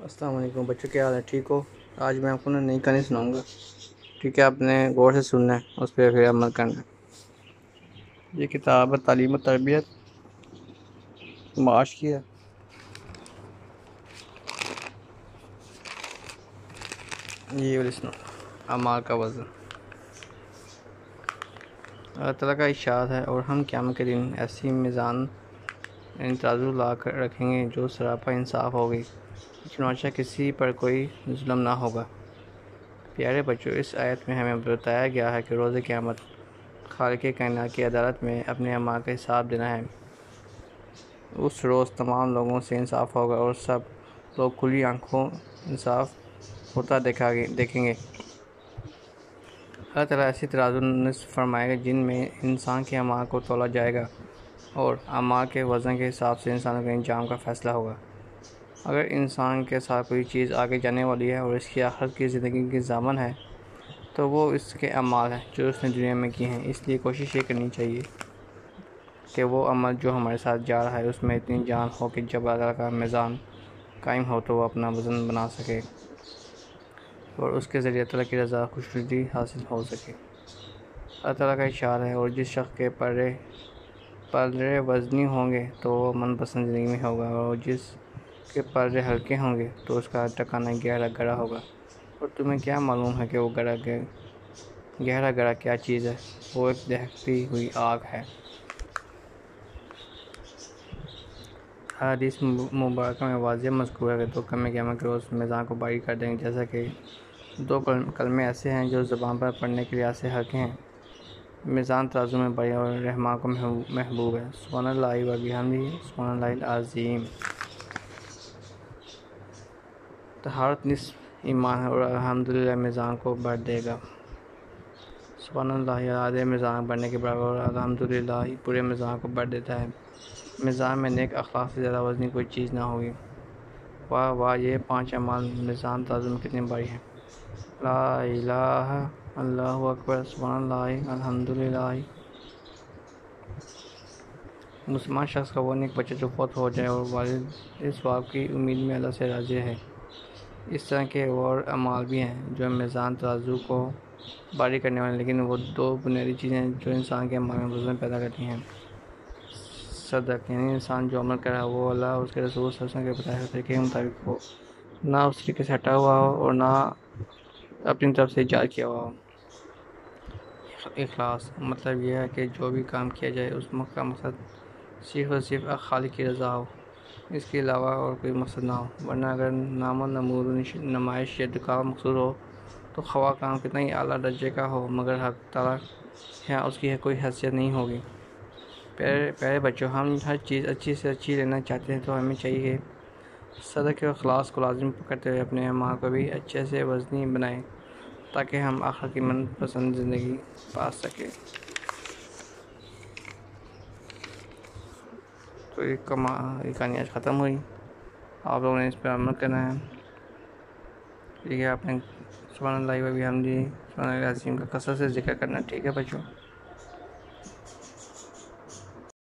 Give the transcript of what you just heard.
السلام علیکم بچوں، کیا حال ہے؟ ٹھیک ہو؟ آج میں آپ کو نئی کہانی سناؤں گا، ٹھیک ہے؟ آپ نے غور سے سننا ہے، اس پہ پھر عمل کرنا ہے۔ یہ کتاب تعلیم و تربیت معاش کی ہے۔ یہ والی سنو، اعمال کا وزن۔ اللہ تعالیٰ کا ارشاد ہے، اور ہم قیامت کے دن ایسی میزان ترازو لا کر رکھیں گے جو سراپا انصاف ہوگی، چنانچہ کسی پر کوئی ظلم نہ ہوگا۔ پیارے بچوں، اس آیت میں ہمیں بتایا گیا ہے کہ روز قیامت خالق کائنات کی عدالت میں اپنے اعمال کا حساب دینا ہے۔ اس روز تمام لوگوں سے انصاف ہوگا اور سب لوگ کھلی آنکھوں انصاف ہوتا دیکھیں گے۔ اللہ تعالیٰ ایسی ترازو نصب فرمائے گا جن میں انسان کے اعمال کو تولا جائے گا، اور اعمال کے وزن کے حساب سے انسانوں کے انجام کا فیصلہ ہوگا۔ اگر انسان کے ساتھ کوئی چیز آگے جانے والی ہے اور اس کی آخرت کی زندگی کی ضامن ہے، تو وہ اس کے اعمال ہیں جو اس نے دنیا میں کیے ہیں۔ اس لیے کوشش یہ کرنی چاہیے کہ وہ عمل جو ہمارے ساتھ جا رہا ہے اس میں اتنی جان ہو کہ جب اللہ تعالیٰ کا میزان قائم ہو تو وہ اپنا وزن بنا سکے اور اس کے ذریعے اللہ کی رضا خوشنودی حاصل ہو سکے۔ اللہ تعالیٰ کا ارشاد ہے، اور جس شخص کے پلڑے وزنی ہوں گے تو وہ من پسند زندگی میں ہوگا، اور جس کے پلڑے ہلکے ہوں گے تو اس کا ٹھکانہ گہرا گڑھا ہوگا۔ اور تمہیں کیا معلوم ہے کہ وہ گہرا گڑھا کیا چیز ہے؟ وہ ایک دہکتی ہوئی آگ ہے۔ حدیث مبارکہ میں واضح مذکور ہے کہ دو کلمے قیامت کے روز میزان کو باری کر دیں گے، جیسا کہ دو کلمے ایسے ہیں جو زبان پر پڑھنے کے لحاظ سے ہلکے ہیں۔ میزان ترازو میں بڑی اور رحماں کو محبوب ہے۔ سبحان اللہ و بحمدہ، سبحان اللہ العظیم۔ طہارت نصف ایمان ہے اور الحمدللہ میزان کو بھر دے گا۔ سبحان اللہ آدھے میزان بھرنے کے برابر اور الحمدللہ پورے میزان کو بھر دیتا ہے۔ میزان میں نیک اخلاق سے زیادہ وزنی کوئی چیز نہ ہوگی۔ واہ واہ، یہ 5 اعمال میزان ترازو میں کتنے بھاری ہیں! لا الہ اللہ اکبر، سبحان اللہ، الحمدللہ۔ مسلمان شخص کا وہ نیک بچہ جو فوت ہو جائے اور والد اس ثواب کی امید میں اللہ سے راضی ہے۔ اس طرح کے اور اعمال بھی ہیں جو میزان ترازو کو بھاری کرنے والے ہیں، لیکن وہ 2 بنیادی چیزیں جو انسان کے اعمال میں وزن پیدا کرتی ہیں۔ صدق، یعنی انسان جو عمل کر رہا ہے وہ اللہ اور اس کے رسول صلی اللہ علیہ وسلم کے بتائے ہوئے طریقے کے مطابق ہو، نہ اس طریقے سے ہٹا ہوا ہو اور نہ اپنی طرف سے ایجاد کیا ہوا ہو۔ اخلاص مطلب یہ ہے کہ جو بھی کام کیا جائے اس کا مقصد صرف اور صرف خالق کی رضا ہو، اس کے علاوہ اور کوئی مقصد نہ ہو، ورنہ اگر نام و نمود نمائش یا دکھاوا مقصود ہو تو خواہ کام کتنا ہی اعلیٰ درجے کا ہو مگر حق تعالیٰ یہاں اس کی کوئی حیثیت نہیں ہوگی۔ پیارے بچوں، ہم ہر چیز اچھی سے اچھی لینا چاہتے ہیں تو ہمیں چاہیے کہ صدق و اخلاص کو لازم کرتے ہوئے اپنے اعمال کو بھی اچھے سے وزنی بنائیں تاکہ ہم آخرت کی من پسند زندگی پا سکیں۔ تو یہ کہانی آج ختم ہوئی، آپ لوگوں نے اس پہ عمل کرنا ہے، ٹھیک ہے؟ آپ نے سبحان اللہ و بحمدہ، سبحان اللہ العظیم کا کثرت سے ذکر کرنا، ٹھیک ہے بچوں؟